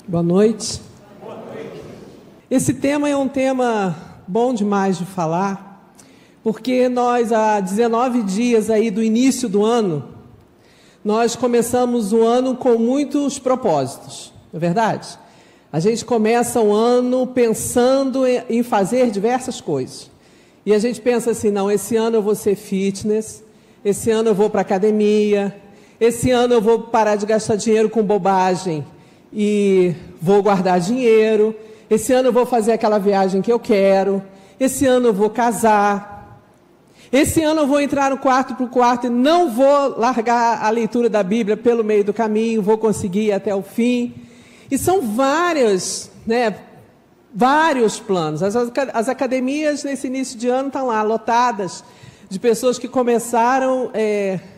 Boa noite. Esse tema é um tema bom demais de falar, porque nós, há 19 dias aí do início do ano, nós começamos o ano com muitos propósitos, não é verdade? A gente começa o ano pensando em fazer diversas coisas. E a gente pensa assim, não, esse ano eu vou ser fitness, esse ano eu vou para a academia, esse ano eu vou parar de gastar dinheiro com bobagem e vou guardar dinheiro, esse ano eu vou fazer aquela viagem que eu quero, esse ano eu vou casar, esse ano eu vou entrar no quarto para o quarto e não vou largar a leitura da Bíblia pelo meio do caminho, vou conseguir ir até o fim. E são vários planos. As academias nesse início de ano estão lá lotadas de pessoas que começaram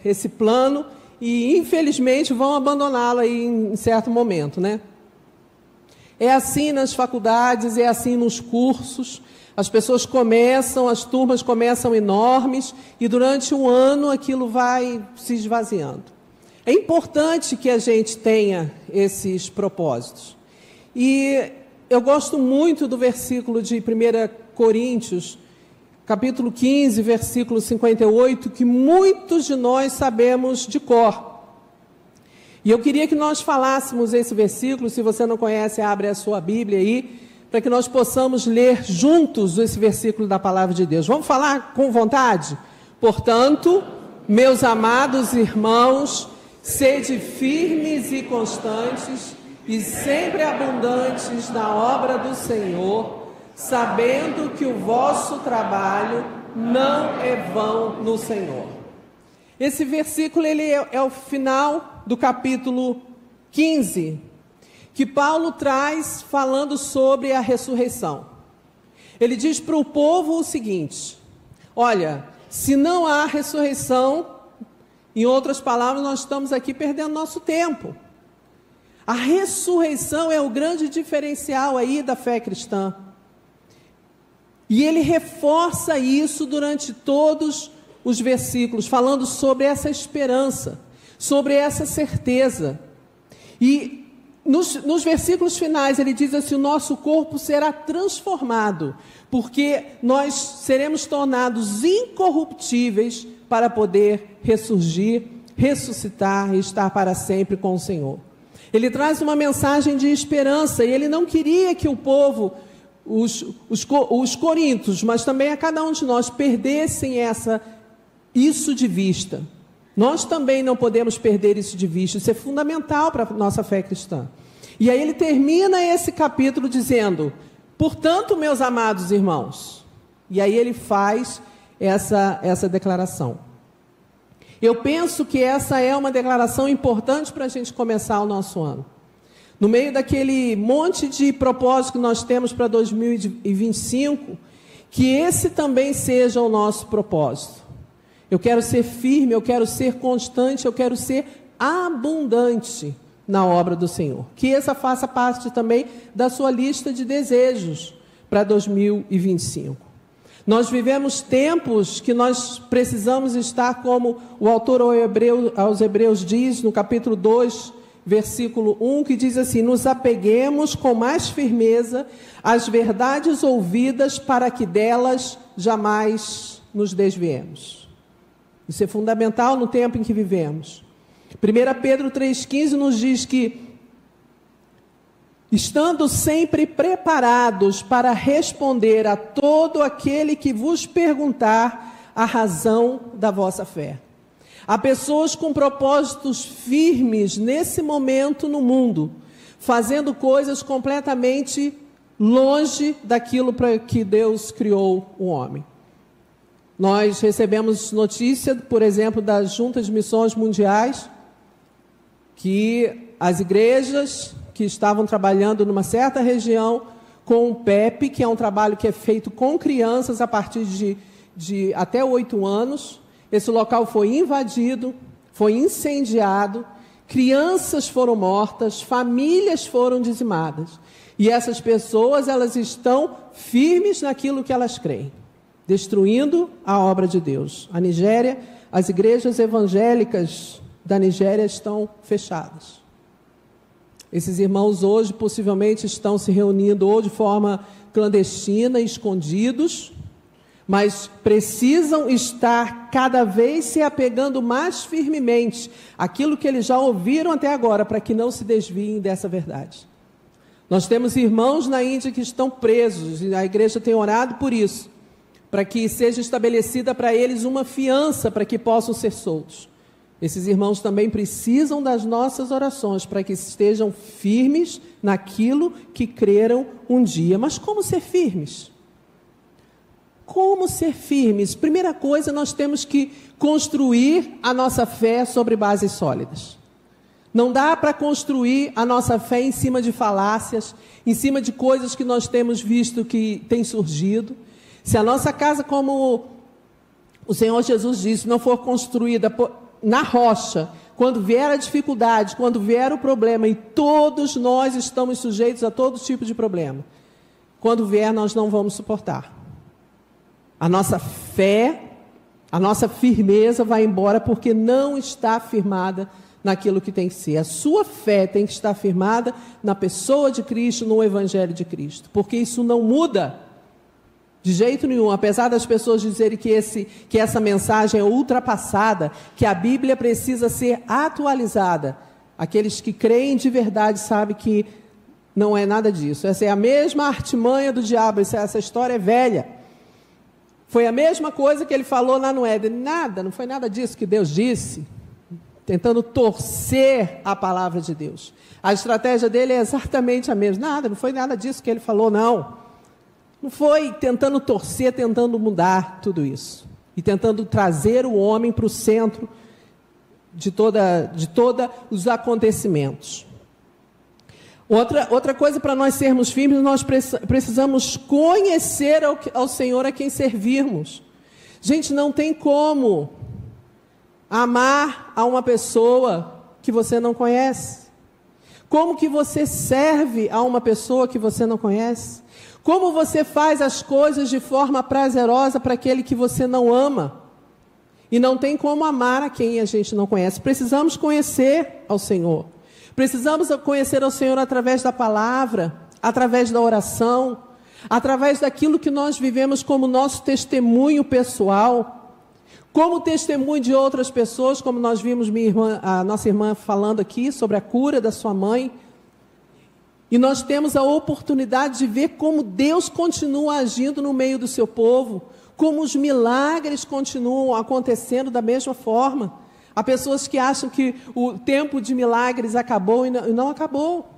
esse plano e infelizmente vão abandoná-lo aí em certo momento, né? É assim nas faculdades, é assim nos cursos. As pessoas começam, as turmas começam enormes e durante um ano aquilo vai se esvaziando. É importante que a gente tenha esses propósitos. E eu gosto muito do versículo de 1 Coríntios, capítulo 15, versículo 58, que muitos de nós sabemos de cor. E eu queria que nós falássemos esse versículo, se você não conhece, abre a sua Bíblia aí, para que nós possamos ler juntos esse versículo da Palavra de Deus. Vamos falar com vontade? Portanto, meus amados irmãos, sede firmes e constantes e sempre abundantes na obra do Senhor, sabendo que o vosso trabalho não é vão no Senhor. Esse versículo ele é o final do capítulo 15, que Paulo traz falando sobre a ressurreição. Ele diz para o povo o seguinte: olha, se não há ressurreição, em outras palavras, nós estamos aqui perdendo nosso tempo. A ressurreição é o grande diferencial aí da fé cristã. E ele reforça isso durante todos os versículos, falando sobre essa esperança, sobre essa certeza. E nos versículos finais ele diz assim: o nosso corpo será transformado, porque nós seremos tornados incorruptíveis para poder ressurgir, ressuscitar e estar para sempre com o Senhor. Ele traz uma mensagem de esperança, e ele não queria que o povo, os coríntios, mas também a cada um de nós, perdessem isso de vista. Nós também não podemos perder isso de vista, isso é fundamental para a nossa fé cristã. E aí ele termina esse capítulo dizendo: portanto, meus amados irmãos, e aí ele faz essa declaração. Eu penso que essa é uma declaração importante para a gente começar o nosso ano. No meio daquele monte de propósitos que nós temos para 2025, que esse também seja o nosso propósito. Eu quero ser firme, eu quero ser constante, eu quero ser abundante na obra do Senhor. Que essa faça parte também da sua lista de desejos para 2025. Nós vivemos tempos que nós precisamos estar, como o autor aos Hebreus diz, no capítulo 2, versículo 1, que diz assim: nos apeguemos com mais firmeza às verdades ouvidas, para que delas jamais nos desviemos. Isso é fundamental no tempo em que vivemos. 1 Pedro 3,15 nos diz que, estando sempre preparados para responder a todo aquele que vos perguntar a razão da vossa fé. Há pessoas com propósitos firmes nesse momento no mundo, fazendo coisas completamente longe daquilo para que Deus criou o homem. Nós recebemos notícia, por exemplo, das juntas de missões mundiais, que as igrejas que estavam trabalhando numa certa região com o PEP, que é um trabalho que é feito com crianças a partir de até 8 anos. Esse local foi invadido, foi incendiado, crianças foram mortas, famílias foram dizimadas. E essas pessoas, elas estão firmes naquilo que elas creem, destruindo a obra de Deus. A Nigéria, as igrejas evangélicas da Nigéria estão fechadas. Esses irmãos hoje possivelmente estão se reunindo ou de forma clandestina, escondidos, mas precisam estar cada vez se apegando mais firmemente àquilo que eles já ouviram até agora, para que não se desviem dessa verdade. Nós temos irmãos na Índia que estão presos, e a igreja tem orado por isso, para que seja estabelecida para eles uma fiança para que possam ser soltos. Esses irmãos também precisam das nossas orações para que estejam firmes naquilo que creram um dia. Mas como ser firmes? Como ser firmes? Primeira coisa, nós temos que construir a nossa fé sobre bases sólidas. Não dá para construir a nossa fé em cima de falácias, em cima de coisas que nós temos visto que tem surgido. Se a nossa casa, como o Senhor Jesus disse, não for construída na rocha, quando vier a dificuldade, quando vier o problema, e todos nós estamos sujeitos a todo tipo de problema, quando vier nós não vamos suportar. A nossa fé, a nossa firmeza vai embora porque não está firmada naquilo que tem que ser. A sua fé tem que estar firmada na pessoa de Cristo, no Evangelho de Cristo, porque isso não muda de jeito nenhum, apesar das pessoas dizerem que essa mensagem é ultrapassada, que a Bíblia precisa ser atualizada. Aqueles que creem de verdade sabem que não é nada disso. Essa é a mesma artimanha do diabo, essa história é velha. Foi a mesma coisa que ele falou lá no Éden. Não foi nada disso que Deus disse, tentando torcer a palavra de Deus. A estratégia dele é exatamente a mesma. Não foi nada disso que ele falou, não. Não foi tentando torcer, tentando mudar tudo isso. E tentando trazer o homem para o centro de todos os acontecimentos. Outra coisa para nós sermos firmes, nós precisamos conhecer ao Senhor a quem servirmos. Gente, não tem como amar a uma pessoa que você não conhece. Como que você serve a uma pessoa que você não conhece? Como você faz as coisas de forma prazerosa para aquele que você não ama? E não tem como amar a quem a gente não conhece. Precisamos conhecer ao Senhor. Precisamos conhecer ao Senhor através da palavra, através da oração, através daquilo que nós vivemos como nosso testemunho pessoal, como testemunho de outras pessoas, como nós vimos a nossa irmã falando aqui sobre a cura da sua mãe. E nós temos a oportunidade de ver como Deus continua agindo no meio do seu povo, como os milagres continuam acontecendo da mesma forma. Há pessoas que acham que o tempo de milagres acabou e não acabou.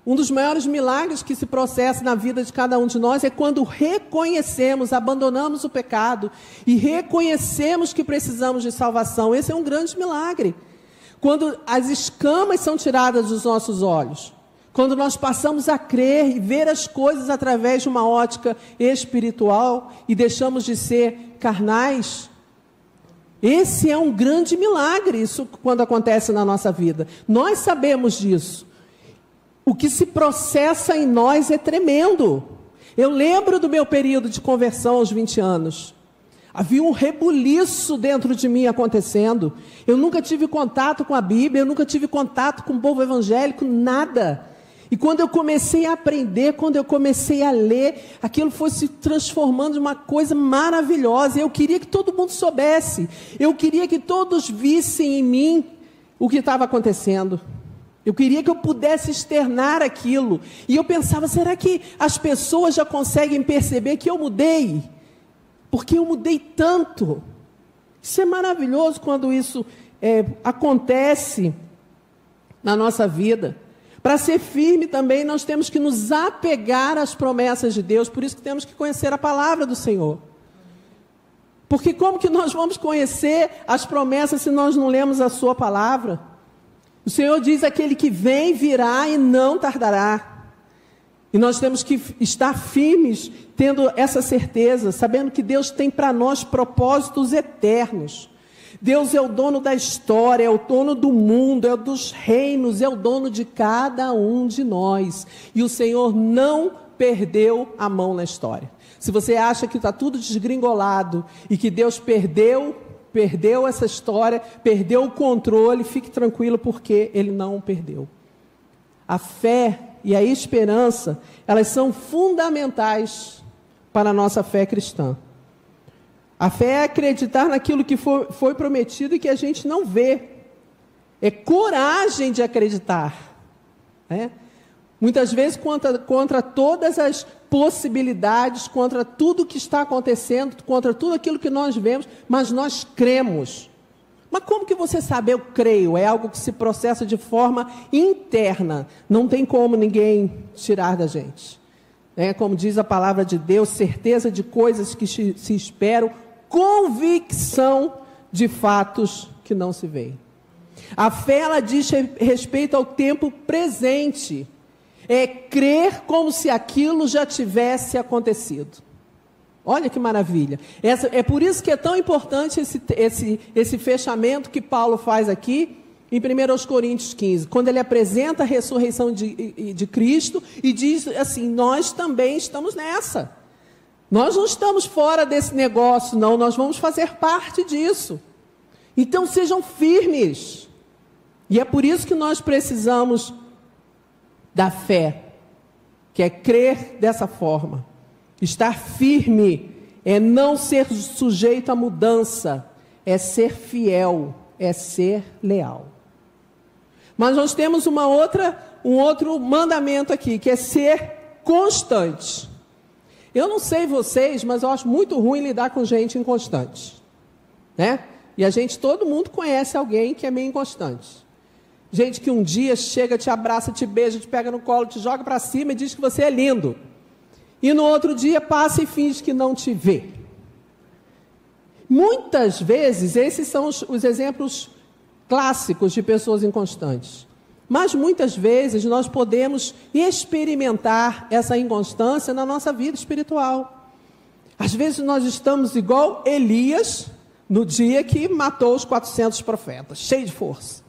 Um dos maiores milagres que se processa na vida de cada um de nós é quando reconhecemos, abandonamos o pecado e reconhecemos que precisamos de salvação. Esse é um grande milagre. Quando as escamas são tiradas dos nossos olhos, quando nós passamos a crer e ver as coisas através de uma ótica espiritual e deixamos de ser carnais, esse é um grande milagre, isso quando acontece na nossa vida. Nós sabemos disso. O que se processa em nós é tremendo. Eu lembro do meu período de conversão aos 20 anos. Havia um rebuliço dentro de mim acontecendo. Eu nunca tive contato com a Bíblia, eu nunca tive contato com o povo evangélico, nada. E quando eu comecei a aprender, quando eu comecei a ler, aquilo foi se transformando em uma coisa maravilhosa. Eu queria que todo mundo soubesse. Eu queria que todos vissem em mim o que estava acontecendo. Eu queria que eu pudesse externar aquilo. E eu pensava, será que as pessoas já conseguem perceber que eu mudei? Porque eu mudei tanto. Isso é maravilhoso quando isso acontece na nossa vida. Para ser firme também, nós temos que nos apegar às promessas de Deus. Por isso que temos que conhecer a palavra do Senhor. Porque como que nós vamos conhecer as promessas se nós não lemos a sua palavra? O Senhor diz, aquele que vem, virá e não tardará. E nós temos que estar firmes, tendo essa certeza, sabendo que Deus tem para nós propósitos eternos. Deus é o dono da história, é o dono do mundo, é o dos reinos, é o dono de cada um de nós. E o Senhor não perdeu a mão na história. Se você acha que está tudo desgringolado e que Deus perdeu essa história, perdeu o controle, fique tranquilo porque Ele não perdeu. a fé e a esperança, elas são fundamentais para a nossa fé cristã. A fé é acreditar naquilo que foi prometido e que a gente não vê. É coragem de acreditar. Né? Muitas vezes contra todas as possibilidades, contra tudo que está acontecendo, contra tudo aquilo que nós vemos, mas nós cremos. Mas como que você sabe? Eu creio. É algo que se processa de forma interna. Não tem como ninguém tirar da gente. É como diz a palavra de Deus, certeza de coisas que se esperam, convicção de fatos que não se veem. A fé, ela diz respeito ao tempo presente. É crer como se aquilo já tivesse acontecido. Olha que maravilha. É por isso que é tão importante esse fechamento que Paulo faz aqui em 1 Coríntios 15, quando ele apresenta a ressurreição de Cristo e diz assim, nós também estamos nessa. Nós não estamos fora desse negócio, não, nós vamos fazer parte disso. Então sejam firmes. E é por isso que nós precisamos da fé, que é crer dessa forma. Estar firme é não ser sujeito à mudança, é ser fiel, é ser leal. Mas nós temos um outro mandamento aqui, que é ser constante. Eu não sei vocês, mas eu acho muito ruim lidar com gente inconstante, né? E todo mundo conhece alguém que é meio inconstante. Gente que um dia chega, te abraça, te beija, te pega no colo, te joga para cima e diz que você é lindo. E no outro dia passa e finge que não te vê. Muitas vezes, esses são os exemplos clássicos de pessoas inconstantes. Mas muitas vezes nós podemos experimentar essa inconstância na nossa vida espiritual. Às vezes nós estamos igual Elias no dia que matou os 400 profetas, cheio de força.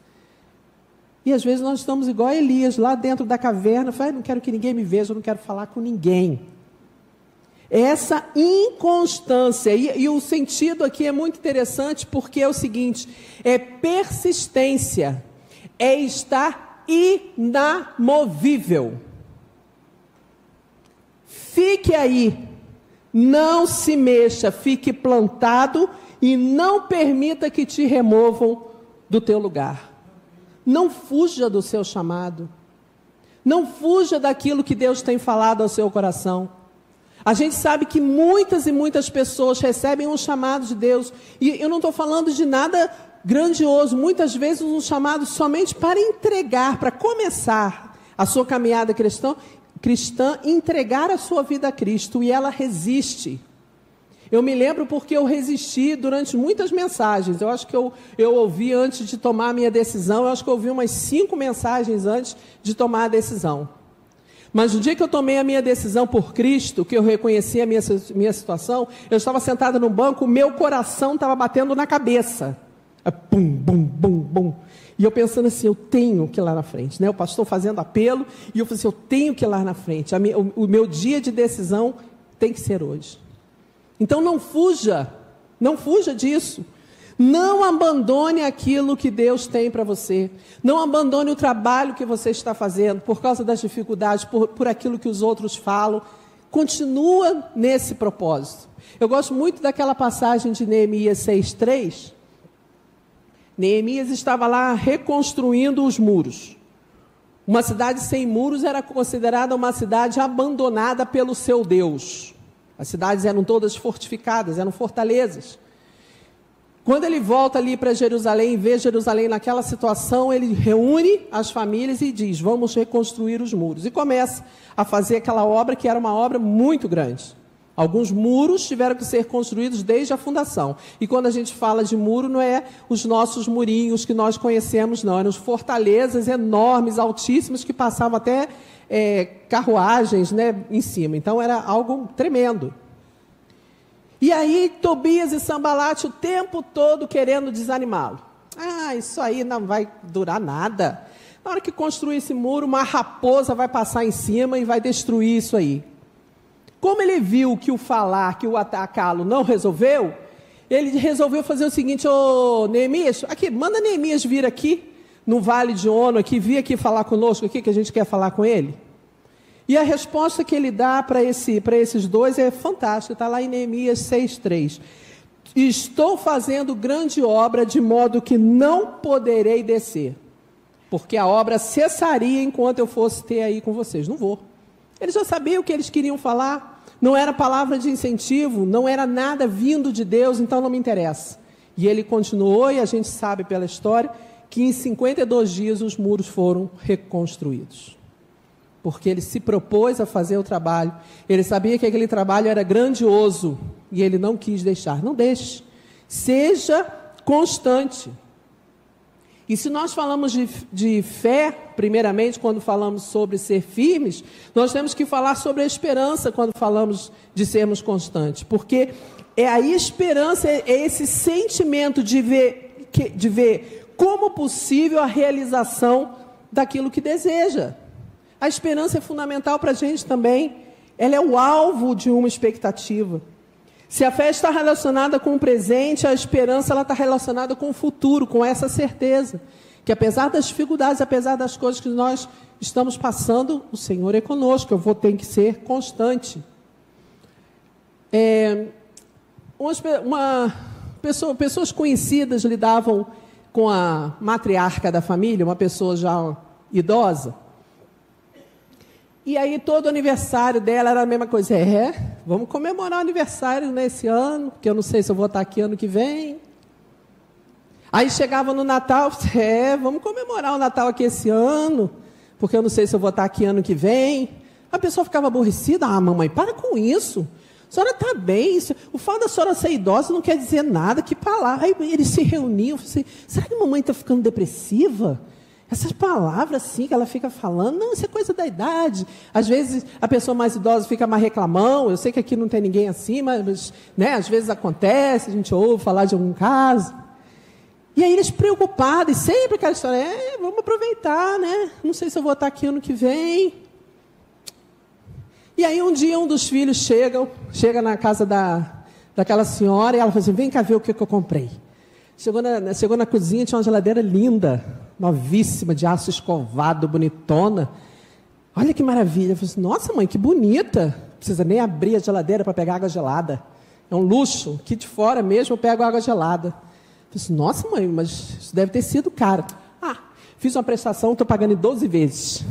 E às vezes nós estamos igual Elias, lá dentro da caverna, não quero que ninguém me veja, eu não quero falar com ninguém. Essa inconstância, e o sentido aqui é muito interessante, porque é o seguinte, é persistência, é estar inamovível. Fique aí, não se mexa, fique plantado e não permita que te removam do teu lugar. Não fuja do seu chamado. Não fuja daquilo que Deus tem falado ao seu coração. A gente sabe que muitas e muitas pessoas recebem um chamado de Deus. E eu não estou falando de nada grandioso. Muitas vezes um chamado somente para entregar, para começar a sua caminhada cristã, entregar a sua vida a Cristo. E ela resiste. Eu me lembro porque eu resisti durante muitas mensagens. Eu acho que eu ouvi antes de tomar a minha decisão. Eu acho que eu ouvi umas 5 mensagens antes de tomar a decisão. Mas no dia que eu tomei a minha decisão por Cristo, que eu reconheci a minha situação, eu estava sentada no banco, o meu coração estava batendo na cabeça. Bum, bum, bum, bum. E eu pensando assim, eu tenho que ir lá na frente. Né? O pastor fazendo apelo, e eu falei assim, eu tenho que ir lá na frente. O meu dia de decisão tem que ser hoje. Então não fuja disso. Não abandone aquilo que Deus tem para você. Não abandone o trabalho que você está fazendo por causa das dificuldades, por aquilo que os outros falam. Continua nesse propósito. Eu gosto muito daquela passagem de Neemias 6:3. Neemias estava lá reconstruindo os muros. Uma cidade sem muros era considerada uma cidade abandonada pelo seu Deus. As cidades eram todas fortificadas, eram fortalezas. Quando ele volta ali para Jerusalém, vê Jerusalém naquela situação, ele reúne as famílias e diz, vamos reconstruir os muros. E começa a fazer aquela obra que era uma obra muito grande. Alguns muros tiveram que ser construídos desde a fundação. E quando a gente fala de muro, não é os nossos murinhos que nós conhecemos, não. Eram fortalezas enormes, altíssimas, que passavam até carruagens, né, em cima. Então era algo tremendo. E aí Tobias e Sambalate o tempo todo querendo desanimá-lo. Isso aí não vai durar nada. Na hora que construir esse muro, uma raposa vai passar em cima e vai destruir isso aí. Como ele viu que o falar, que o atacá-lo não resolveu, ele resolveu fazer o seguinte, Neemias, manda Neemias vir aqui. no Vale de Ono, aqui, vir aqui falar conosco, aqui, que a gente quer falar com ele? E a resposta que ele dá para esses dois é fantástica, está lá em Neemias 6,3. Estou fazendo grande obra, de modo que não poderei descer, porque a obra cessaria enquanto eu fosse ter aí com vocês. Não vou. Eles já sabiam o que eles queriam falar, não era palavra de incentivo, não era nada vindo de Deus, então não me interessa. E ele continuou, e a gente sabe pela história, que em 52 dias os muros foram reconstruídos. Porque ele se propôs a fazer o trabalho, ele sabia que aquele trabalho era grandioso, e ele não quis deixar. Não deixe, seja constante. E se nós falamos de fé, primeiramente, quando falamos sobre ser firmes, nós temos que falar sobre a esperança quando falamos de sermos constantes, porque é a esperança, é esse sentimento de ver como possível a realização daquilo que deseja. A esperança é fundamental para a gente também, ela é o alvo de uma expectativa. Se a fé está relacionada com o presente, a esperança ela está relacionada com o futuro, com essa certeza, que apesar das dificuldades, apesar das coisas que nós estamos passando, o Senhor é conosco, eu vou ter que ser constante. Pessoas conhecidas lidavam com a matriarca da família, uma pessoa já idosa. E aí todo aniversário dela era a mesma coisa. Vamos comemorar o aniversário nesse ano, porque eu não sei se eu vou estar aqui ano que vem. Aí chegava no Natal, vamos comemorar o Natal aqui esse ano, porque eu não sei se eu vou estar aqui ano que vem. A pessoa ficava aborrecida. Mamãe, para com isso. A senhora está bem. O fato da senhora ser idosa não quer dizer nada. Que palavra. Aí eles se reuniam. Assim, será que a mamãe está ficando depressiva? Essas palavras assim que ela fica falando, não, isso é coisa da idade. Às vezes a pessoa mais idosa fica mais reclamão. Eu sei que aqui não tem ninguém assim, mas né, às vezes acontece, a gente ouve falar de algum caso. E aí eles preocupados, e sempre aquela história, vamos aproveitar, né? Não sei se eu vou estar aqui ano que vem. E aí um dia um dos filhos chega na casa daquela senhora, e ela fala assim, vem cá ver o que eu comprei. Chegou na cozinha, tinha uma geladeira linda, novíssima, de aço escovado, bonitona. Olha que maravilha. Eu falei assim, nossa mãe, que bonita. Não precisa nem abrir a geladeira para pegar água gelada. É um luxo. Aqui de fora mesmo eu pego água gelada. Eu falei assim, nossa mãe, mas isso deve ter sido caro. Fiz uma prestação, estou pagando em 12 vezes.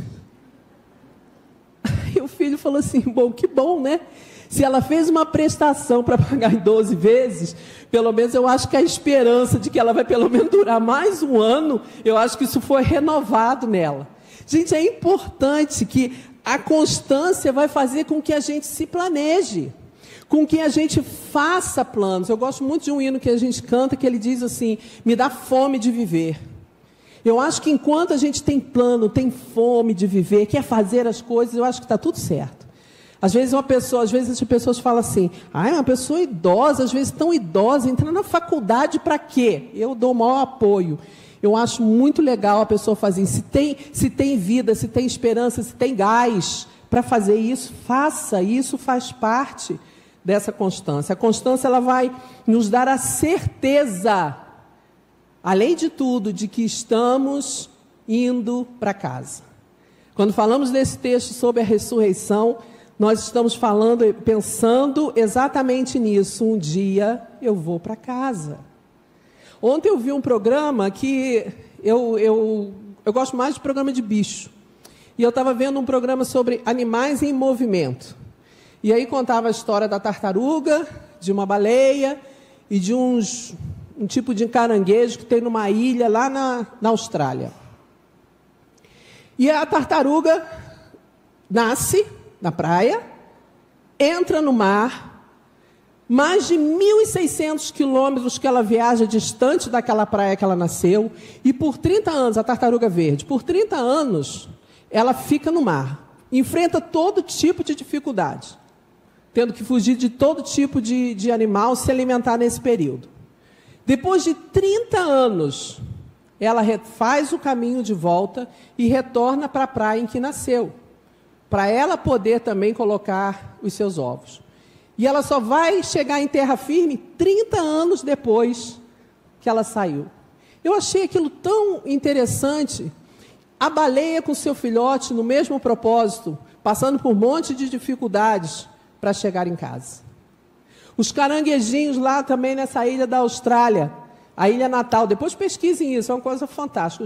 E o filho falou assim, bom, que bom, né? Se ela fez uma prestação para pagar em 12 vezes, pelo menos eu acho que a esperança de que ela vai pelo menos durar mais um ano, eu acho que isso foi renovado nela. Gente, é importante que a constância vai fazer com que a gente se planeje, com que a gente faça planos. Eu gosto muito de um hino que a gente canta, que ele diz assim, me dá fome de viver. Eu acho que enquanto a gente tem plano, tem fome de viver, quer fazer as coisas, eu acho que está tudo certo. Às vezes as pessoas falam assim, uma pessoa idosa, às vezes tão idosa, entrando na faculdade para quê? Eu dou o maior apoio. Eu acho muito legal a pessoa fazer isso. Se tem vida, se tem esperança, se tem gás para fazer isso, faça. Isso faz parte dessa constância. A constância ela vai nos dar a certeza, além de tudo, de que estamos indo para casa. Quando falamos desse texto sobre a ressurreição, nós estamos pensando exatamente nisso. Um dia eu vou para casa. Ontem eu vi um programa que eu gosto mais de programa de bicho. E eu estava vendo um programa sobre animais em movimento. E aí contava a história da tartaruga, de uma baleia e de um tipo de caranguejo que tem numa ilha lá na Austrália. E a tartaruga nasce na praia, entra no mar, mais de 1.600 quilômetros que ela viaja distante daquela praia que ela nasceu, e por 30 anos, a tartaruga verde, por 30 anos, ela fica no mar, enfrenta todo tipo de dificuldade, tendo que fugir de todo tipo de animal, se alimentar nesse período. Depois de 30 anos, ela faz o caminho de volta e retorna para a praia em que nasceu, para ela poder também colocar os seus ovos. E ela só vai chegar em terra firme 30 anos depois que ela saiu. Eu achei aquilo tão interessante. A baleia com seu filhote no mesmo propósito, passando por um monte de dificuldades para chegar em casa. Os caranguejinhos lá também nessa ilha da Austrália, a Ilha Natal, depois pesquisem isso, é uma coisa fantástica.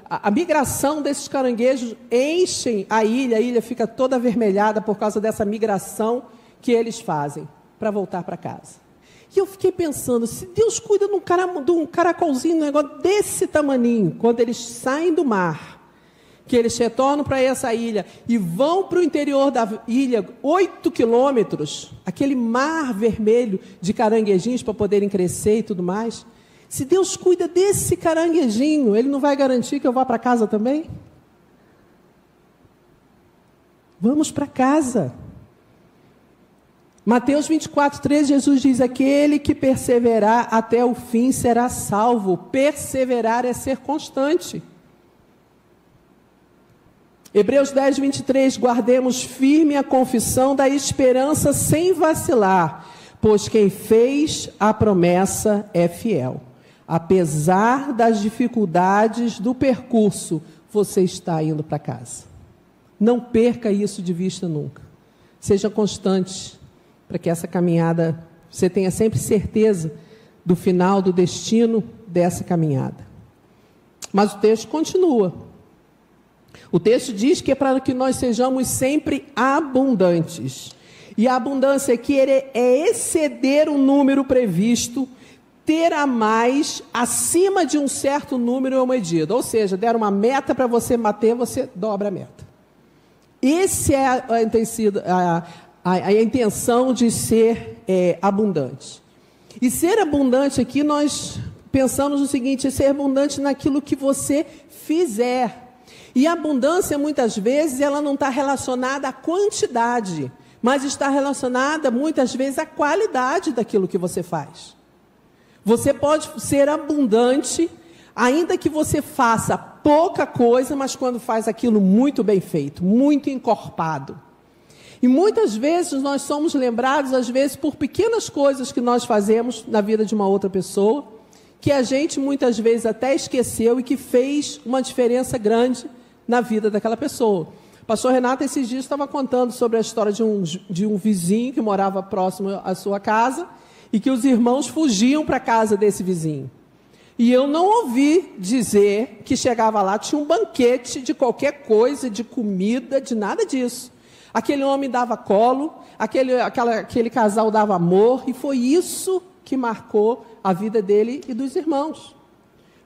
A migração desses caranguejos enchem a ilha fica toda avermelhada por causa dessa migração que eles fazem para voltar para casa. E eu fiquei pensando, se Deus cuida de um caracolzinho, um negócio desse tamaninho, quando eles saem do mar, que eles retornam para essa ilha e vão para o interior da ilha, 8 quilômetros, aquele mar vermelho de caranguejinhos para poderem crescer e tudo mais. Se Deus cuida desse caranguejinho, Ele não vai garantir que eu vá para casa também? Vamos para casa. Mateus 24:13, Jesus diz, aquele que perseverar até o fim será salvo. Perseverar é ser constante. Hebreus 10:23, guardemos firme a confissão da esperança sem vacilar, pois quem fez a promessa é fiel. Apesar das dificuldades do percurso, você está indo para casa. Não perca isso de vista nunca. Seja constante, para que essa caminhada, você tenha sempre certeza do final, do destino dessa caminhada. Mas o texto continua. O texto diz que é para que nós sejamos sempre abundantes. E a abundância aqui é exceder o número previsto, ter a mais acima de um certo número medido. Ou seja, deram uma meta para você bater, você dobra a meta. Essa é a intenção de ser abundante. E ser abundante aqui, nós pensamos no seguinte, é ser abundante naquilo que você fizer. E a abundância, muitas vezes, ela não está relacionada à quantidade, mas está relacionada, muitas vezes, à qualidade daquilo que você faz. Você pode ser abundante, ainda que você faça pouca coisa, mas quando faz aquilo muito bem feito, muito encorpado. E muitas vezes nós somos lembrados, às vezes, por pequenas coisas que nós fazemos na vida de uma outra pessoa, que a gente muitas vezes até esqueceu e que fez uma diferença grande na vida daquela pessoa. O pastor Renato, esses dias, estava contando sobre a história de um vizinho que morava próximo à sua casa e que os irmãos fugiam para a casa desse vizinho. E eu não ouvi dizer que chegava lá, tinha um banquete de qualquer coisa, de comida, de nada disso. Aquele homem dava colo, aquele casal dava amor, e foi isso que marcou a vida dele e dos irmãos.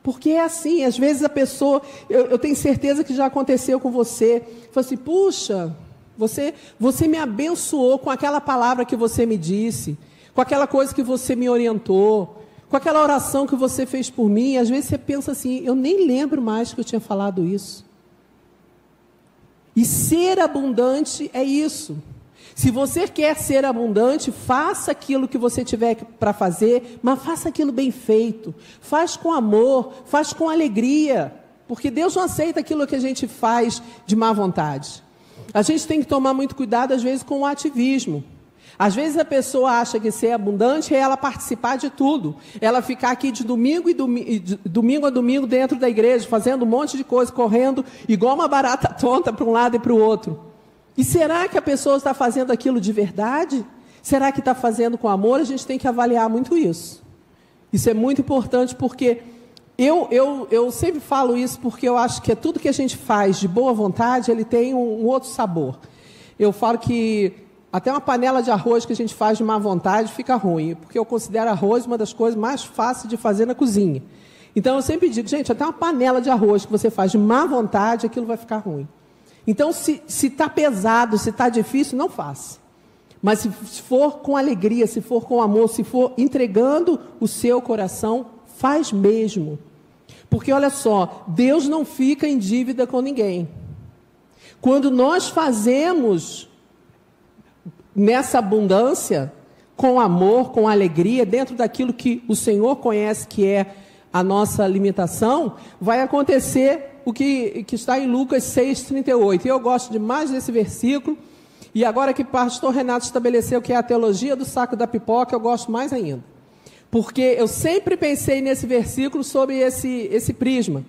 Porque é assim, às vezes a pessoa, eu tenho certeza que já aconteceu com você, fala assim, puxa, você me abençoou com aquela palavra que você me disse, com aquela coisa que você me orientou, com aquela oração que você fez por mim, e às vezes você pensa assim, eu nem lembro mais que eu tinha falado isso. E ser abundante é isso. Se você quer ser abundante, faça aquilo que você tiver para fazer, mas faça aquilo bem feito. Faz com amor, faz com alegria. Porque Deus não aceita aquilo que a gente faz de má vontade. A gente tem que tomar muito cuidado, às vezes, com o ativismo. Às vezes a pessoa acha que ser abundante é ela participar de tudo. Ela ficar aqui de domingo a domingo dentro da igreja, fazendo um monte de coisa, correndo igual uma barata tonta para um lado e para o outro. E será que a pessoa está fazendo aquilo de verdade? Será que está fazendo com amor? A gente tem que avaliar muito isso. Isso é muito importante porque eu sempre falo isso porque eu acho que tudo que a gente faz de boa vontade, ele tem um outro sabor. Eu falo que até uma panela de arroz que a gente faz de má vontade fica ruim, porque eu considero arroz uma das coisas mais fáceis de fazer na cozinha. Então eu sempre digo, gente, até uma panela de arroz que você faz de má vontade, aquilo vai ficar ruim. Então, se está pesado, se está difícil, não faça. Mas se for com alegria, se for com amor, se for entregando o seu coração, faz mesmo. Porque, olha só, Deus não fica em dívida com ninguém. Quando nós fazemos nessa abundância, com amor, com alegria, dentro daquilo que o Senhor conhece que é a nossa limitação, vai acontecer o que está em Lucas 6,38. Eu gosto demais desse versículo, e agora que o pastor Renato estabeleceu que é a teologia do saco da pipoca, eu gosto mais ainda. Porque eu sempre pensei nesse versículo sobre esse prisma,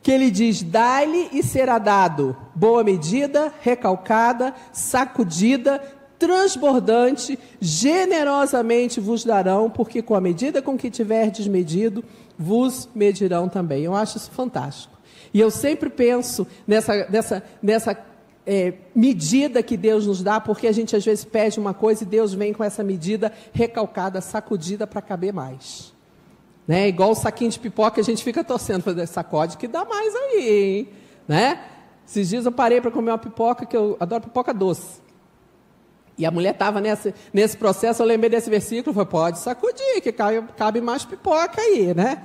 que ele diz: dai-lhe e será dado, boa medida, recalcada, sacudida, transbordante, generosamente vos darão, porque com a medida com que tiverdes medido, vos medirão também. Eu acho isso fantástico. E eu sempre penso nessa medida que Deus nos dá, porque a gente às vezes pede uma coisa e Deus vem com essa medida recalcada, sacudida para caber mais. Né? Igual o saquinho de pipoca, a gente fica torcendo para sacode que dá mais aí, hein? Né? Esses dias eu parei para comer uma pipoca, que eu adoro pipoca doce. E a mulher estava nesse processo, eu lembrei desse versículo, falei, pode sacudir, que cabe mais pipoca aí, né?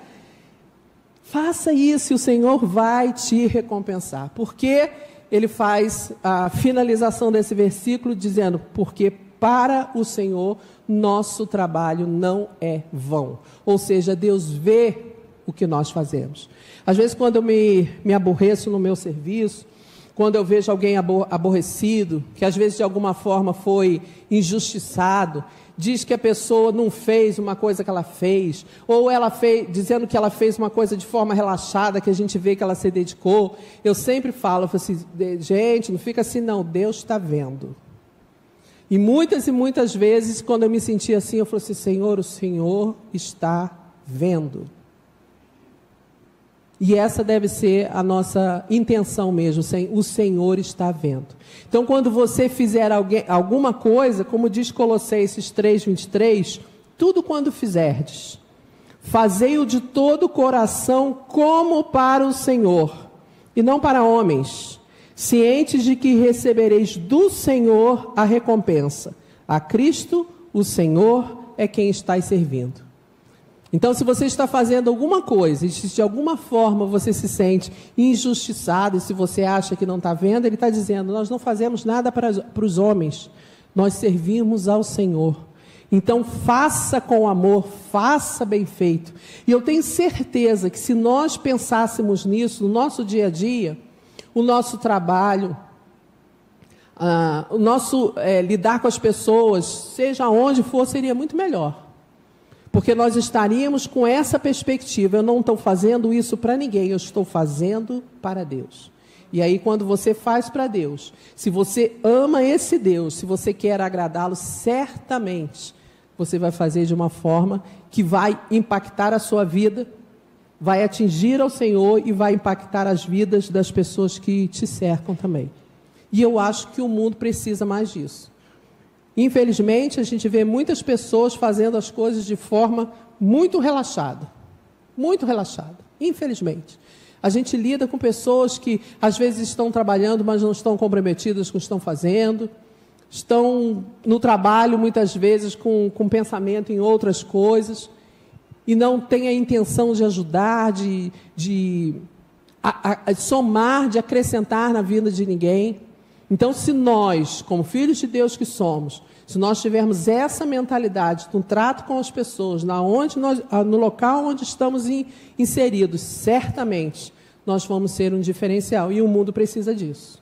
Faça isso e o Senhor vai te recompensar. Porque ele faz a finalização desse versículo dizendo, porque para o Senhor nosso trabalho não é vão. Ou seja, Deus vê o que nós fazemos. Às vezes quando eu me aborreço no meu serviço, quando eu vejo alguém aborrecido, que às vezes de alguma forma foi injustiçado, diz que a pessoa não fez uma coisa que ela fez, ou ela fez, dizendo que ela fez uma coisa de forma relaxada, que a gente vê que ela se dedicou, eu sempre falo assim, gente, não fica assim não, Deus está vendo. E muitas vezes, quando eu me senti assim, eu falei assim, Senhor, o Senhor está vendo. E essa deve ser a nossa intenção mesmo, o Senhor está vendo. Então, quando você fizer alguma coisa, como diz Colossenses 3:23, tudo quando fizerdes, fazei-o de todo o coração como para o Senhor, e não para homens, cientes de que recebereis do Senhor a recompensa. A Cristo, o Senhor, é quem estáis servindo. Então, se você está fazendo alguma coisa, e se de alguma forma você se sente injustiçado, e se você acha que não está vendo, ele está dizendo, nós não fazemos nada para os homens, nós servimos ao Senhor. Então, faça com amor, faça bem feito. E eu tenho certeza que se nós pensássemos nisso, no nosso dia a dia, o nosso trabalho, o nosso lidar com as pessoas, seja onde for, seria muito melhor. Porque nós estaríamos com essa perspectiva, eu não estou fazendo isso para ninguém, eu estou fazendo para Deus. E aí quando você faz para Deus, se você ama esse Deus, se você quer agradá-lo, certamente você vai fazer de uma forma que vai impactar a sua vida, vai atingir ao Senhor e vai impactar as vidas das pessoas que te cercam também. E eu acho que o mundo precisa mais disso. Infelizmente, a gente vê muitas pessoas fazendo as coisas de forma muito relaxada. Muito relaxada, infelizmente. A gente lida com pessoas que às vezes estão trabalhando, mas não estão comprometidas com o que estão fazendo. Estão no trabalho, muitas vezes, com pensamento em outras coisas. E não têm a intenção de ajudar, de somar, de acrescentar na vida de ninguém. Então, se nós, como filhos de Deus que somos, se nós tivermos essa mentalidade no trato com as pessoas, no local onde estamos inseridos, certamente nós vamos ser um diferencial. E o mundo precisa disso.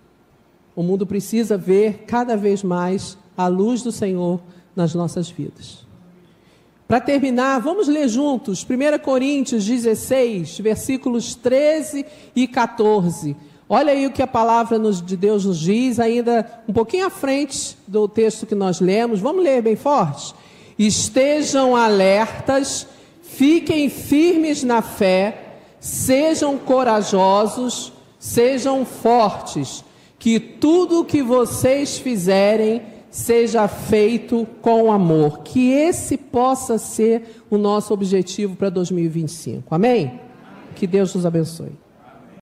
O mundo precisa ver cada vez mais a luz do Senhor nas nossas vidas. Para terminar, vamos ler juntos 1 Coríntios 16, versículos 13 e 14. Olha aí o que a palavra de Deus nos diz, ainda um pouquinho à frente do texto que nós lemos. Vamos ler bem forte? Estejam alertas, fiquem firmes na fé, sejam corajosos, sejam fortes, que tudo o que vocês fizerem seja feito com amor. Que esse possa ser o nosso objetivo para 2025. Amém? Que Deus nos abençoe.